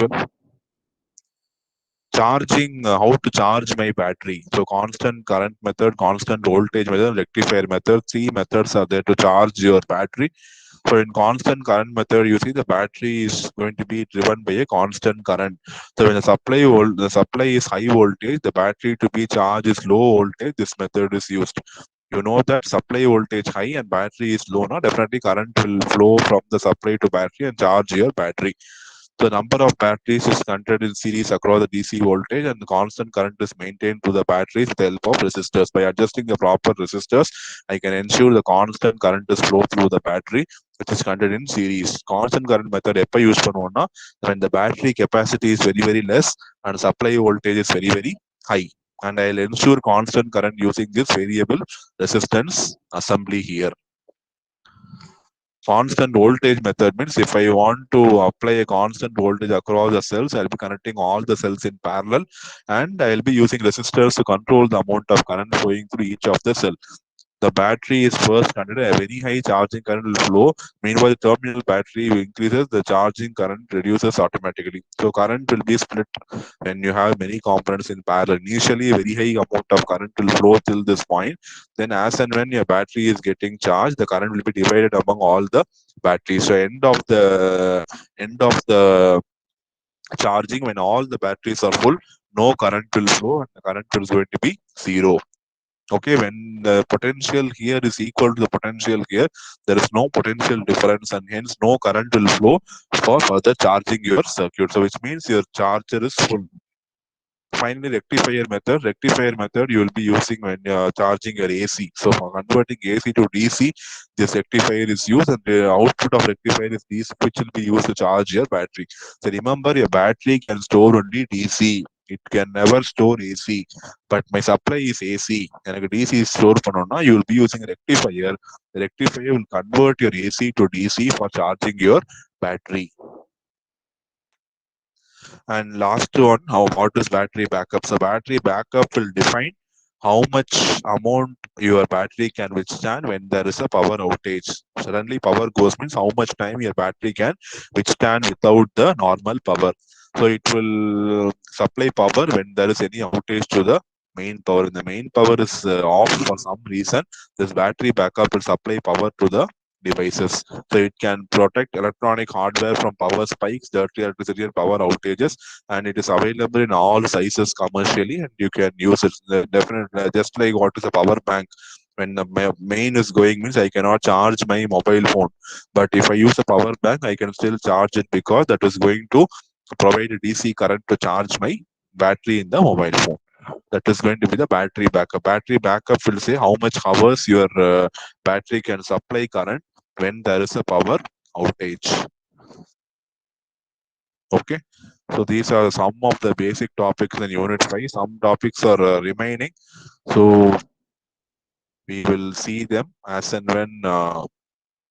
usual. Charging, how to charge my battery. So constant current method, constant voltage method, rectifier method. Three methods are there to charge your battery. So in constant current method, you see the battery is going to be driven by a constant current. So when the supply is high voltage, the battery to be charged is low voltage. This method is used. You know that supply voltage high and battery is low. Now definitely current will flow from the supply to battery and charge your battery. The number of batteries is considered in series across the DC voltage, and the constant current is maintained to the batteries with the help of resistors. By adjusting the proper resistors, I can ensure the constant current is flow through the battery, which is considered in series. Constant current method எப்ப use பண்ணுவோம்னா when the battery capacity is very very less and supply voltage is very very high. And I'll ensure constant current using this variable resistance assembly here. Constant voltage method means if I want to apply a constant voltage across the cells, I'll be connecting all the cells in parallel and I'll be using resistors to control the amount of current flowing through each of the cell. The battery is first considered a very high charging current will flow. Meanwhile, the terminal battery increases, the charging current reduces automatically. So current will be split when you have many components in parallel. Initially, a very high amount of current will flow till this point. Then as and when your battery is getting charged, the current will be divided among all the batteries. So end of the charging, when all the batteries are full, no current will flow and the current is going to be zero. Okay, when the potential here is equal to the potential here, there is no potential difference and hence no current will flow for further charging your circuit. So which means your charger is full. Finally, rectifier method you will be using when you're charging your AC. So for converting AC to DC, this rectifier is used and the output of rectifier is DC, which will be used to charge your battery. So remember, your battery can store only DC. It can never store AC. But my supply is AC. And DC store panona, you will be using a rectifier. The rectifier will convert your AC to DC for charging your battery. And last one, what is battery backup? So battery backup will define how much amount your battery can withstand when there is a power outage. Suddenly power goes means how much time your battery can withstand without the normal power. So it will supply power when there is any outage to the main power. And the main power is off for some reason. This battery backup will supply power to the devices. So it can protect electronic hardware from power spikes, dirty electricity, and power outages. And it is available in all sizes commercially, and you can use it. Definitely, just like what is a power bank. When the main is going means I cannot charge my mobile phone. But if I use a power bank, I can still charge it because that is going to provide a DC current to charge my battery in the mobile phone. That is going to be the battery backup. Battery backup will say how much hours your battery can supply current when there is a power outage. Okay, so these are some of the basic topics in unit 5. Some topics are remaining, so we will see them as and when